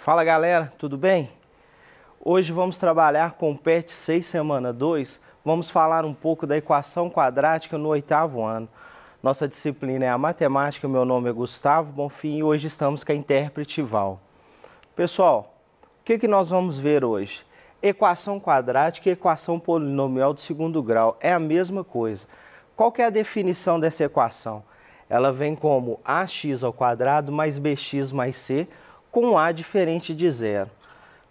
Fala galera, tudo bem? Hoje vamos trabalhar com o PET 6, semana 2. Vamos falar um pouco da equação quadrática no 8º ano. Nossa disciplina é a matemática, meu nome é Gustavo Bonfim e hoje estamos com a intérprete Val. Pessoal, o que nós vamos ver hoje? Equação quadrática e equação polinomial do segundo grau é a mesma coisa. Qual que é a definição dessa equação? Ela vem como ax ao quadrado mais bx mais c com a diferente de zero.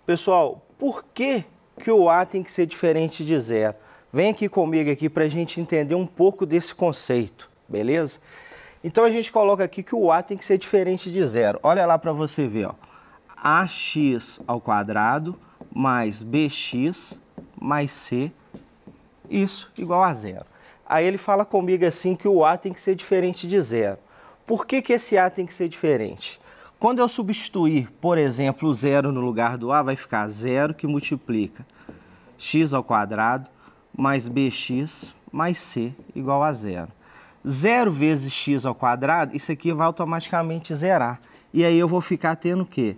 Pessoal, por que o a tem que ser diferente de zero? Vem aqui comigo aqui para a gente entender um pouco desse conceito, beleza? Então a gente coloca aqui que o a tem que ser diferente de zero. Olha lá para você ver, ó. Ax ao quadrado mais bx mais c, isso igual a zero. Aí ele fala comigo assim que o a tem que ser diferente de zero. Por que esse a tem que ser diferente? Quando eu substituir, por exemplo, o zero no lugar do a, vai ficar zero que multiplica x ao quadrado mais bx mais c igual a zero. 0 vezes x ao quadrado, isso aqui vai automaticamente zerar. E aí eu vou ficar tendo o quê?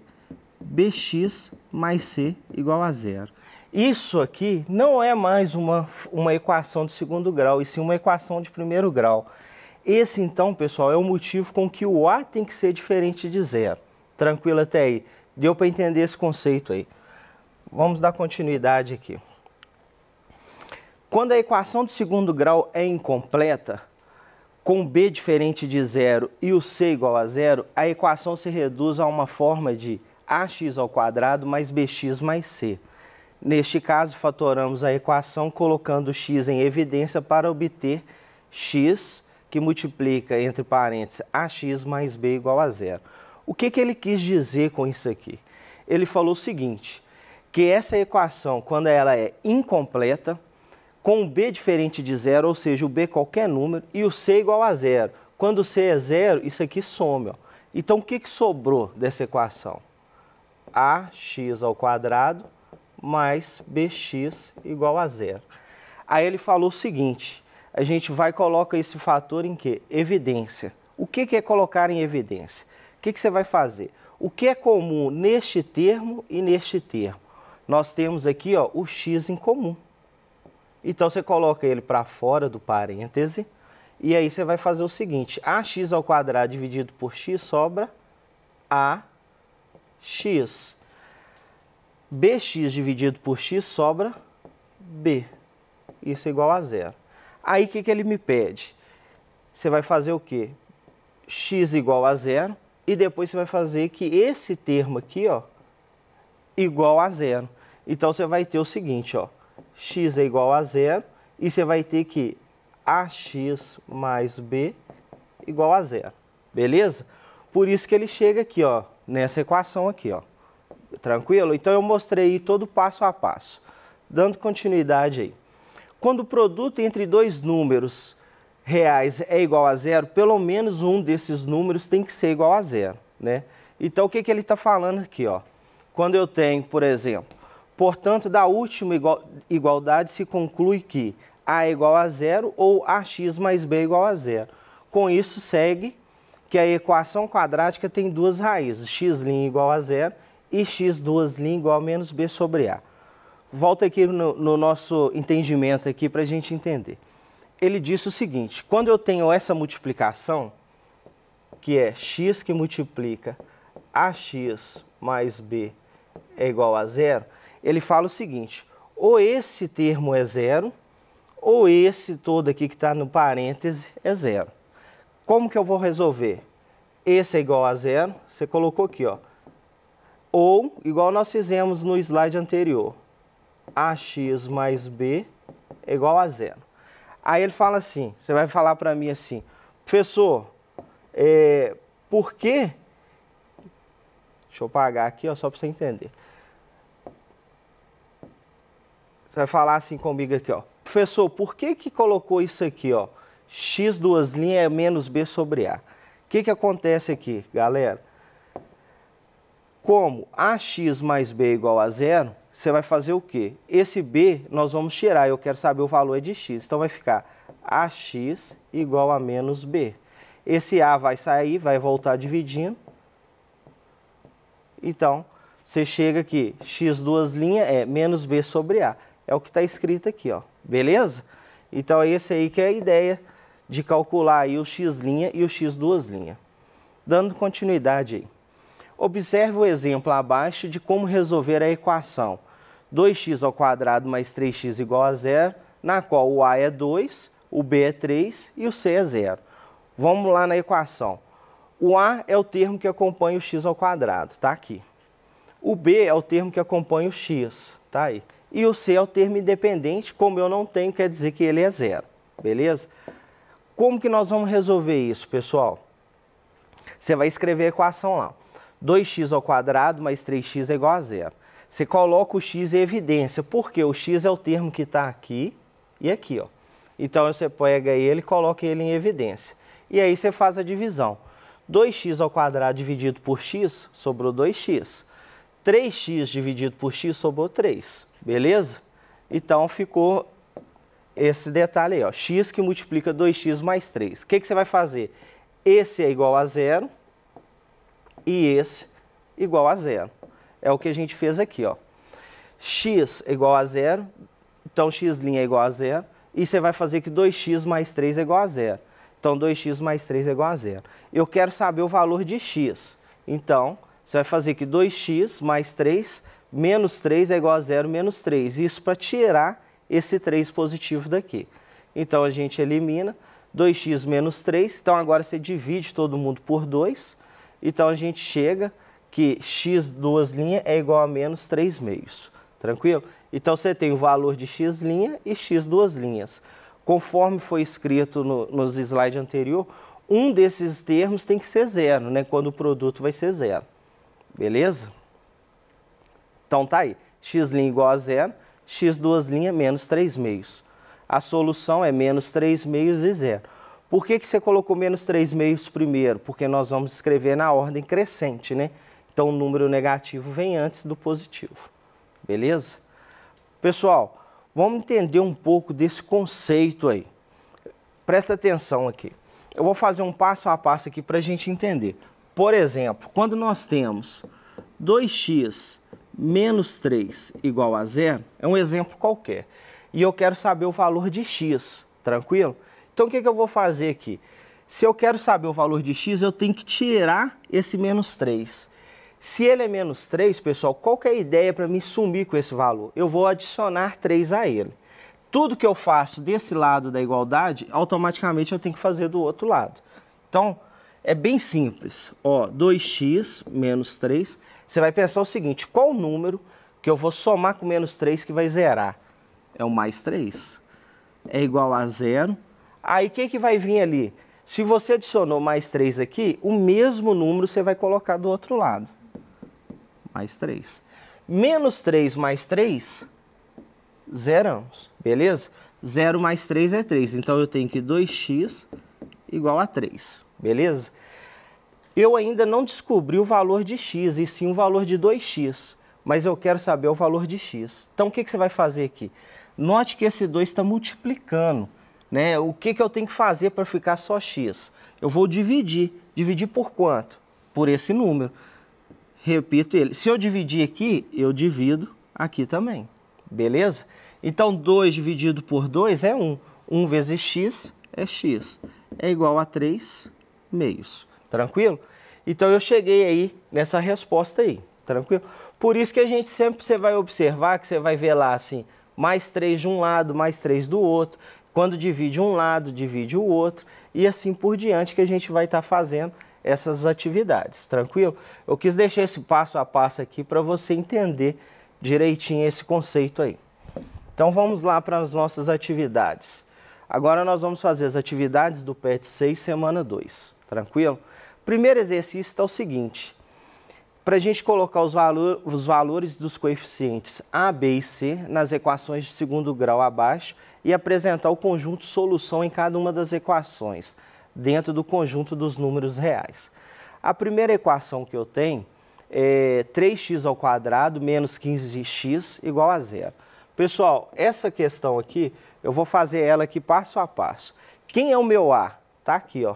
Bx mais c igual a zero. Isso aqui não é mais uma equação de segundo grau, e sim uma equação de primeiro grau. Esse, então, pessoal, é o motivo com que o a tem que ser diferente de zero. Tranquilo até aí? Deu para entender esse conceito aí? Vamos dar continuidade aqui. Quando a equação de segundo grau é incompleta, com b diferente de zero e o c igual a zero, a equação se reduz a uma forma de ax ao quadrado mais bx mais c. Neste caso, fatoramos a equação colocando x em evidência para obter x, que multiplica, entre parênteses, ax mais b igual a zero. O que ele quis dizer com isso aqui? Ele falou o seguinte, que essa equação, quando ela é incompleta, com b diferente de zero, ou seja, o b qualquer número, e o c igual a zero. Quando o c é zero, isso aqui some. Ó. Então, o que sobrou dessa equação? Ax ao quadrado mais bx igual a zero. Aí ele falou o seguinte, a gente vai e coloca esse fator em quê? Evidência. O que é colocar em evidência? O que você vai fazer? O que é comum neste termo e neste termo? Nós temos aqui ó, o x em comum. Então você coloca ele para fora do parêntese e aí você vai fazer o seguinte, ax ao quadrado dividido por x sobra ax. Bx dividido por x sobra b. Isso é igual a zero. Aí o que ele me pede? Você vai fazer o quê? X igual a zero e depois você vai fazer que esse termo aqui, ó, igual a zero. Então você vai ter o seguinte, ó, x é igual a zero e você vai ter que ax mais b igual a zero. Beleza? Por isso que ele chega aqui, ó, nessa equação aqui, ó. Tranquilo? Então eu mostrei todo passo a passo. Dando continuidade aí. Quando o produto entre dois números reais é igual a zero, pelo menos um desses números tem que ser igual a zero, né? Então o que ele está falando aqui, ó? Quando eu tenho, por exemplo, portanto, da última igualdade se conclui que a é igual a zero ou ax mais b é igual a zero. Com isso segue que a equação quadrática tem duas raízes, x' igual a zero e x2' igual a menos b sobre a. Volta aqui no nosso entendimento aqui para a gente entender. Ele disse o seguinte, quando eu tenho essa multiplicação, que é x que multiplica ax mais b é igual a zero, ele fala o seguinte, ou esse termo é zero, ou esse todo aqui que está no parêntese é zero. Como que eu vou resolver? Esse é igual a zero, você colocou aqui, ó. Ou, igual nós fizemos no slide anterior, ax mais b é igual a zero. Aí ele fala assim, você vai falar para mim assim, professor, por que... Deixa eu apagar aqui, ó, só para você entender. Você vai falar assim comigo aqui, ó. Professor, por que colocou isso aqui, ó? x2' é menos b sobre a. O que acontece aqui, galera? Como ax mais b é igual a zero, você vai fazer o quê? Esse b nós vamos tirar, eu quero saber o valor de x. Então vai ficar ax igual a menos b. Esse a vai sair, vai voltar dividindo. Então, você chega aqui, x duas linhas é menos b sobre a. É o que está escrito aqui, ó. Beleza? Então, é esse aí que é a ideia de calcular aí o x' e o x duas linhas. Dando continuidade aí. Observe o exemplo abaixo de como resolver a equação 2x² mais 3x igual a zero, na qual o a é 2, o b é 3 e o c é 0. Vamos lá na equação. O a é o termo que acompanha o x², tá aqui. O b é o termo que acompanha o x, tá aí. E o c é o termo independente, como eu não tenho, quer dizer que ele é 0, beleza? Como que nós vamos resolver isso, pessoal? Você vai escrever a equação lá. 2x² mais 3x é igual a 0. Você coloca o x em evidência, porque o x é o termo que está aqui e aqui, ó. Então, você pega ele e coloca ele em evidência. E aí, você faz a divisão. 2x² dividido por x, sobrou 2x. 3x dividido por x, sobrou 3. Beleza? Então, ficou esse detalhe aí, ó. X que multiplica 2x mais 3. O que você vai fazer? Esse é igual a 0 e esse igual a 0. É o que a gente fez aqui, ó. X é igual a 0, então x' é igual a 0. E você vai fazer que 2x mais 3 é igual a 0. Então, 2x mais 3 é igual a 0. Eu quero saber o valor de x. Então, você vai fazer que 2x mais 3 menos 3 é igual a 0 menos 3. Isso para tirar esse 3 positivo daqui. Então, a gente elimina 2x menos 3. Então, agora você divide todo mundo por 2. Então, a gente chega que x duas linhas é igual a menos 3 meios. Tranquilo? Então, você tem o valor de x' e x duas linhas. Conforme foi escrito nos slides anterior, um desses termos tem que ser 0, né? Quando o produto vai ser 0. Beleza? Então, tá aí. X' igual a 0, x duas linhas menos 3 meios. A solução é menos 3 meios e 0. Por que você colocou menos 3 meios primeiro? Porque nós vamos escrever na ordem crescente, né? Então, o número negativo vem antes do positivo. Beleza? Pessoal, vamos entender um pouco desse conceito aí. Presta atenção aqui. Eu vou fazer um passo a passo aqui para a gente entender. Por exemplo, quando nós temos 2x menos 3 igual a 0, é um exemplo qualquer. E eu quero saber o valor de x, tranquilo? Então, o que eu vou fazer aqui? Se eu quero saber o valor de x, eu tenho que tirar esse menos 3. Se ele é menos 3, pessoal, qual que é a ideia para me sumir com esse valor? Eu vou adicionar 3 a ele. Tudo que eu faço desse lado da igualdade, automaticamente eu tenho que fazer do outro lado. Então, é bem simples. Ó, 2x menos 3. Você vai pensar o seguinte, qual o número que eu vou somar com menos 3 que vai zerar? É o mais 3. É igual a 0. Aí, o que vai vir ali? Se você adicionou mais 3 aqui, o mesmo número você vai colocar do outro lado. Mais 3. Menos 3 mais 3, zeramos, beleza? 0 mais 3 é 3, então eu tenho que 2x igual a 3, beleza? Eu ainda não descobri o valor de x, e sim o valor de 2x, mas eu quero saber o valor de x. Então, o que você vai fazer aqui? Note que esse 2 está multiplicando, né? O que eu tenho que fazer para ficar só x? Eu vou dividir. Dividir por quanto? Por esse número. Repito ele. Se eu dividir aqui, eu divido aqui também. Beleza? Então, 2 dividido por 2 é 1. 1 vezes x é x. É igual a 3 meios. Tranquilo? Então, eu cheguei aí nessa resposta aí. Tranquilo? Por isso que a gente sempre você vai observar que você vai ver lá assim, mais 3 de um lado, mais 3 do outro. Quando divide um lado, divide o outro. E assim por diante que a gente vai estar fazendo essas atividades, tranquilo? Eu quis deixar esse passo a passo aqui para você entender direitinho esse conceito aí. Então, vamos lá para as nossas atividades. Agora, nós vamos fazer as atividades do PET 6, semana 2, tranquilo? Primeiro exercício está o seguinte, para a gente colocar os valores dos coeficientes A, B e C nas equações de segundo grau abaixo e apresentar o conjunto solução em cada uma das equações, dentro do conjunto dos números reais. A primeira equação que eu tenho é 3x² menos 15x igual a 0. Pessoal, essa questão aqui, eu vou fazer ela aqui passo a passo. Quem é o meu A? Tá aqui, ó.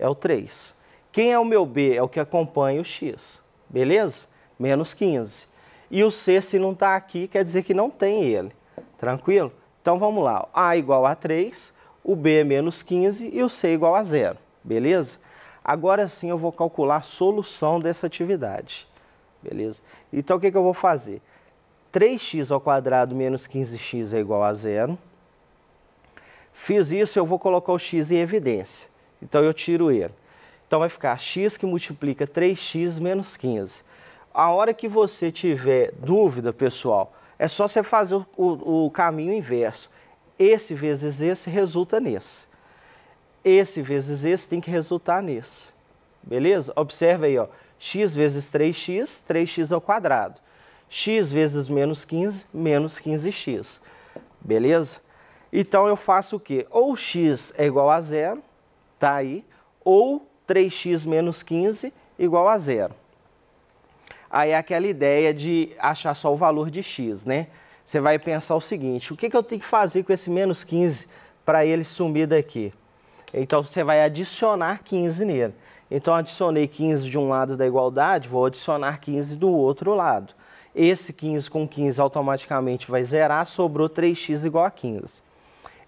É o 3. Quem é o meu B? É o que acompanha o x. Beleza? menos 15. E o C, se não está aqui, quer dizer que não tem ele. Tranquilo? Então vamos lá. A igual a 3, o B é menos 15 e o C igual a 0. Beleza? Agora sim eu vou calcular a solução dessa atividade. Beleza? Então o que eu vou fazer? 3x ao quadrado menos 15x é igual a 0. Fiz isso, eu vou colocar o x em evidência. Então eu tiro ele. Então vai ficar x que multiplica 3x menos 15. A hora que você tiver dúvida, pessoal, é só você fazer o caminho inverso. Esse vezes esse resulta nesse. Esse vezes esse tem que resultar nesse. Beleza? Observa aí, ó. X vezes 3x, 3x ao quadrado. X vezes menos 15, menos 15x. Beleza? Então eu faço o quê? Ou x é igual a 0, tá aí, ou 3x menos 15 igual a 0. Aí é aquela ideia de achar só o valor de x, né? Você vai pensar o seguinte, o que eu tenho que fazer com esse menos 15 para ele sumir daqui? Então você vai adicionar 15 nele. Então adicionei 15 de um lado da igualdade, vou adicionar 15 do outro lado. Esse 15 com 15 automaticamente vai zerar, sobrou 3x igual a 15.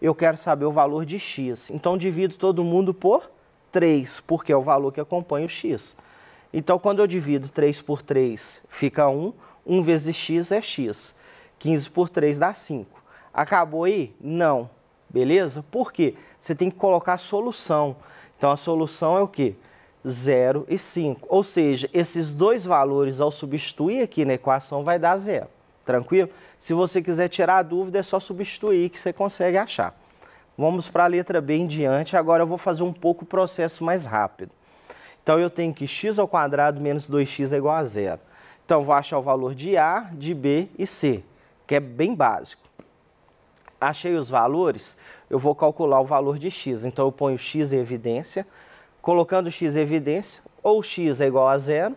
Eu quero saber o valor de x, então divido todo mundo por 3, porque é o valor que acompanha o x. Então quando eu divido 3 por 3 fica 1, 1 vezes x é x. 15 por 3 dá 5. Acabou aí? Não. Beleza? Por quê? Você tem que colocar a solução. Então a solução é o quê? 0 e 5. Ou seja, esses dois valores ao substituir aqui na equação vai dar 0. Tranquilo? Se você quiser tirar a dúvida, é só substituir que você consegue achar. Vamos para a letra B em diante. Agora eu vou fazer um pouco o processo mais rápido. Então eu tenho que x ao quadrado menos 2x é igual a 0. Então eu vou achar o valor de A, de B e C, que é bem básico. Achei os valores, eu vou calcular o valor de x. Então eu ponho x em evidência. Colocando x em evidência, ou x é igual a 0,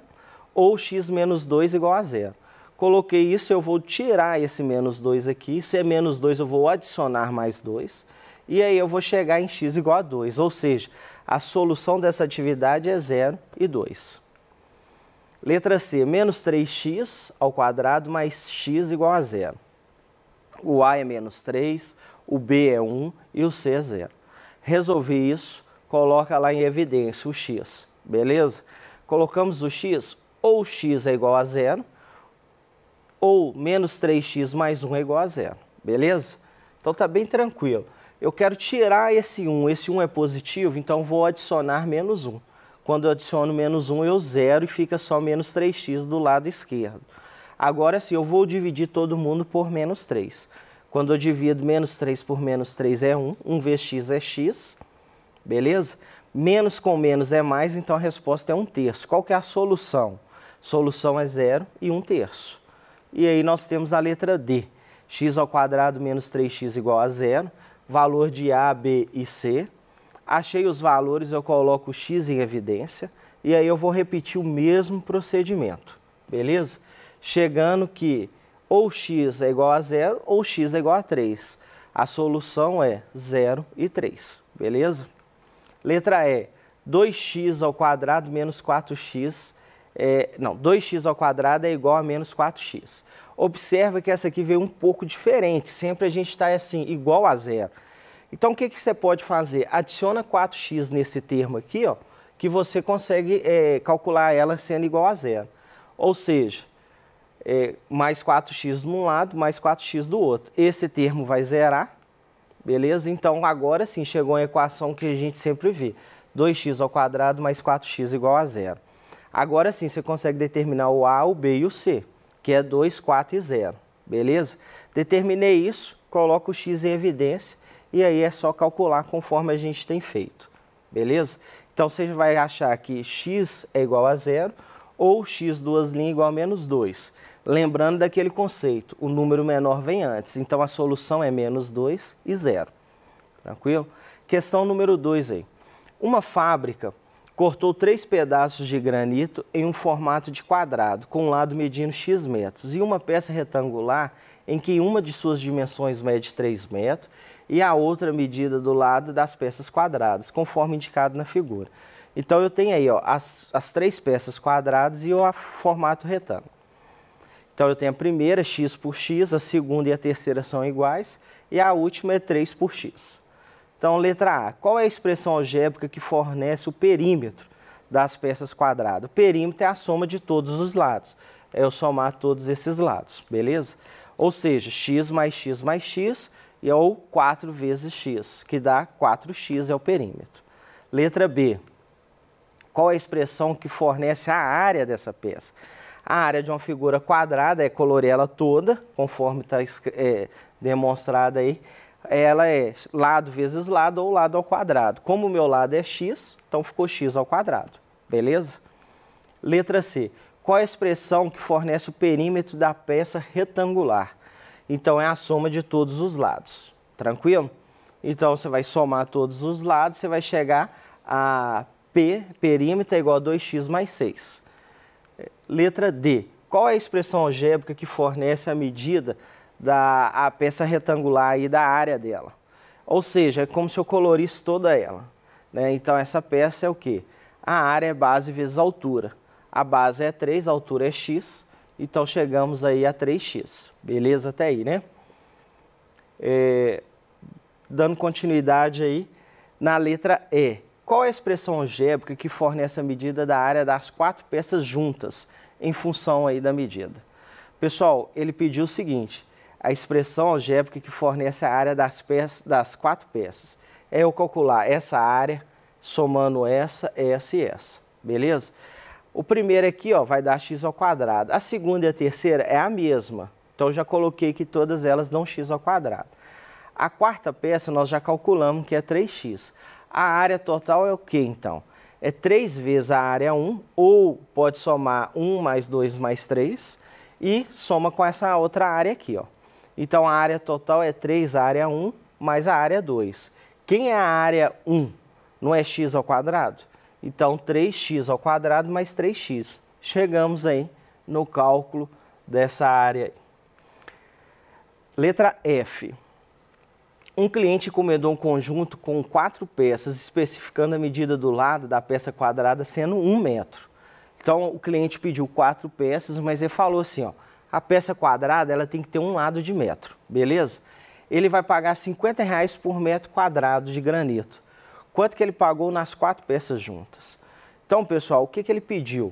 ou x menos 2 igual a 0. Coloquei isso, eu vou tirar esse menos 2 aqui. Se é menos 2, eu vou adicionar mais 2. E aí eu vou chegar em x igual a 2. Ou seja, a solução dessa atividade é 0 e 2. Letra C, menos 3x ao quadrado mais x igual a 0. O A é menos 3, o B é 1 e o C é 0. Resolvi isso, coloca lá em evidência o x, beleza? Colocamos o x, ou x é igual a 0, ou menos 3x mais 1 é igual a 0, beleza? Então tá bem tranquilo. Eu quero tirar esse 1 é positivo, então vou adicionar menos 1. Quando eu adiciono menos 1, eu zero e fica só menos 3x do lado esquerdo. Agora sim, eu vou dividir todo mundo por menos 3. Quando eu divido menos 3 por menos 3 é 1, 1 vezes x é x, beleza? Menos com menos é mais, então a resposta é 1/3. Qual que é a solução? Solução é 0 e 1/3. E aí nós temos a letra D. X ao quadrado menos 3x igual a 0. Valor de A, B e C. Achei os valores, eu coloco o x em evidência. E aí eu vou repetir o mesmo procedimento. Beleza? Chegando que ou x é igual a 0 ou x é igual a 3. A solução é 0 e 3. Beleza? Letra E, 2x ao quadrado menos 4x, 2x ao quadrado é igual a menos 4x. Observa que essa aqui veio um pouco diferente, sempre a gente está assim, igual a 0. Então o que você pode fazer? Adiciona 4x nesse termo aqui, ó, que você consegue calcular ela sendo igual a 0. Ou seja, mais 4x de um lado, mais 4x do outro. Esse termo vai zerar. Beleza? Então, agora sim, chegou a equação que a gente sempre vê. 2x ao quadrado mais 4x igual a 0. Agora sim, você consegue determinar o A, o B e o C, que é 2, 4 e 0. Beleza? Determinei isso, coloco o x em evidência e aí é só calcular conforme a gente tem feito. Beleza? Então, você vai achar que x é igual a 0 ou x duas linhas igual a menos 2. Lembrando daquele conceito, o número menor vem antes, então a solução é menos 2 e 0. Tranquilo? Questão número 2 aí. Uma fábrica cortou 3 pedaços de granito em um formato de quadrado, com um lado medindo x metros, e uma peça retangular em que uma de suas dimensões mede 3 metros e a outra medida do lado das peças quadradas, conforme indicado na figura. Então eu tenho aí ó, as 3 peças quadradas e o formato retângulo. Então eu tenho a primeira x por x, a segunda e a terceira são iguais, e a última é 3 por x. Então, letra A, qual é a expressão algébrica que fornece o perímetro das peças quadradas? O perímetro é a soma de todos os lados, é eu somar todos esses lados, beleza? Ou seja, x mais x, e ou 4 vezes x, que dá 4x é o perímetro. Letra B, qual é a expressão que fornece a área dessa peça? A área de uma figura quadrada é colorir ela toda, conforme está demonstrado aí. Ela é lado vezes lado ou lado ao quadrado. Como o meu lado é x, então ficou x ao quadrado. Beleza? Letra C. Qual é a expressão que fornece o perímetro da peça retangular? Então, é a soma de todos os lados. Tranquilo? Então, você vai somar todos os lados, você vai chegar a P, perímetro, é igual a 2x mais 6. Letra D. Qual é a expressão algébrica que fornece a medida da peça retangular e da área dela? Ou seja, é como se eu colorisse toda ela, né? Então, essa peça é o quê? A área é base vezes altura. A base é 3, a altura é x, então chegamos aí a 3x. Beleza até aí, né? Dando continuidade aí, na letra E. Qual é a expressão algébrica que fornece a medida da área das 4 peças juntas, em função aí da medida? Pessoal, ele pediu o seguinte, a expressão algébrica que fornece a área das 4 peças. É eu calcular essa área, somando essa e essa. Beleza? O primeiro aqui, ó, vai dar x ao quadrado. A segunda e a terceira é a mesma. Então, eu já coloquei que todas elas dão x ao quadrado. A quarta peça, nós já calculamos que é 3x. A área total é o que, então? É 3 vezes a área 1, ou pode somar 1 mais 2 mais 3, e soma com essa outra área aqui, ó. Então, a área total é 3 a área 1 mais a área 2. Quem é a área 1? Não é x ao quadrado? Então, 3x ao quadrado mais 3x. Chegamos aí no cálculo dessa área. Letra F. Um cliente encomendou um conjunto com 4 peças, especificando a medida do lado da peça quadrada sendo 1 metro. Então, o cliente pediu 4 peças, mas ele falou assim, ó, a peça quadrada ela tem que ter um lado de metro, beleza? Ele vai pagar R$50 por metro quadrado de granito. Quanto que ele pagou nas 4 peças juntas? Então, pessoal, o que ele pediu?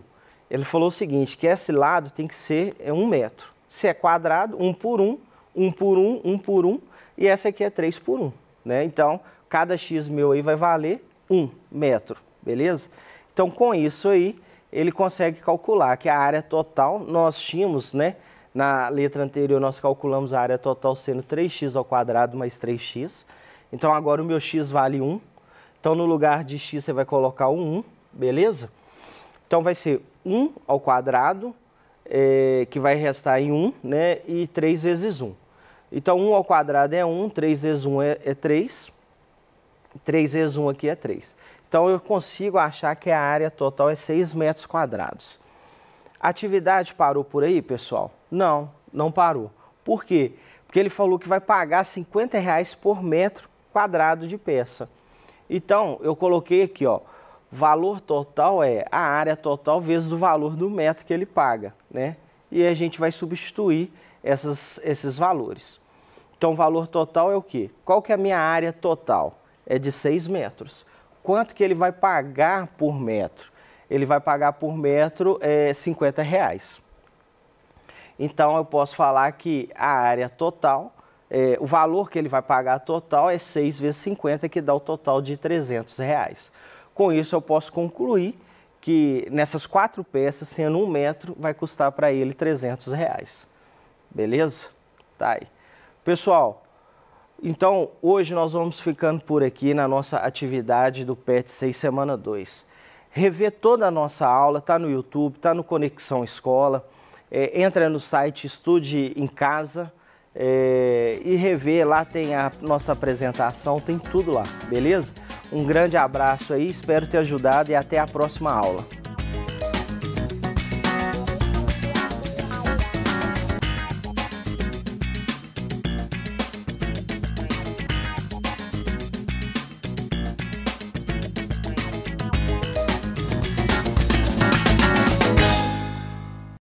Ele falou o seguinte, que esse lado tem que ser 1 metro. Se é quadrado, 1 por 1, 1 por 1, 1 por 1, e essa aqui é 3 por 1, né? Então, cada x meu aí vai valer 1 metro, beleza? Então, com isso aí, ele consegue calcular que a área total, nós tínhamos, né? Na letra anterior, nós calculamos a área total sendo 3x ao quadrado mais 3x. Então, agora o meu x vale 1. Então, no lugar de x, você vai colocar um 1, beleza? Então, vai ser 1 ao quadrado, que vai restar em 1, né? E 3 vezes 1. Então, 1 ao quadrado é 1, 3 vezes 1 é 3, 3 vezes 1 aqui é 3. Então, eu consigo achar que a área total é 6 metros quadrados. A atividade parou por aí, pessoal? Não, não parou. Por quê? Porque ele falou que vai pagar R$50 por metro quadrado de peça. Então, eu coloquei aqui, ó, valor total é a área total vezes o valor do metro que ele paga, né? E a gente vai substituir esses valores. Então, o valor total é o quê? Qual que é a minha área total? É de 6 metros. Quanto que ele vai pagar por metro? Ele vai pagar por metro R$50. Então, eu posso falar que a área total, o valor que ele vai pagar total é 6 vezes 50, que dá o total de R$300. Com isso, eu posso concluir que nessas 4 peças, sendo 1 metro, vai custar para ele R$300. Beleza? Tá aí. Pessoal, então hoje nós vamos ficando por aqui na nossa atividade do PET 6, semana 2. Rever toda a nossa aula, está no YouTube, está no Conexão Escola. Entra no site Estude em Casa e rever, lá tem a nossa apresentação, tem tudo lá, beleza? Um grande abraço aí, espero ter ajudado e até a próxima aula.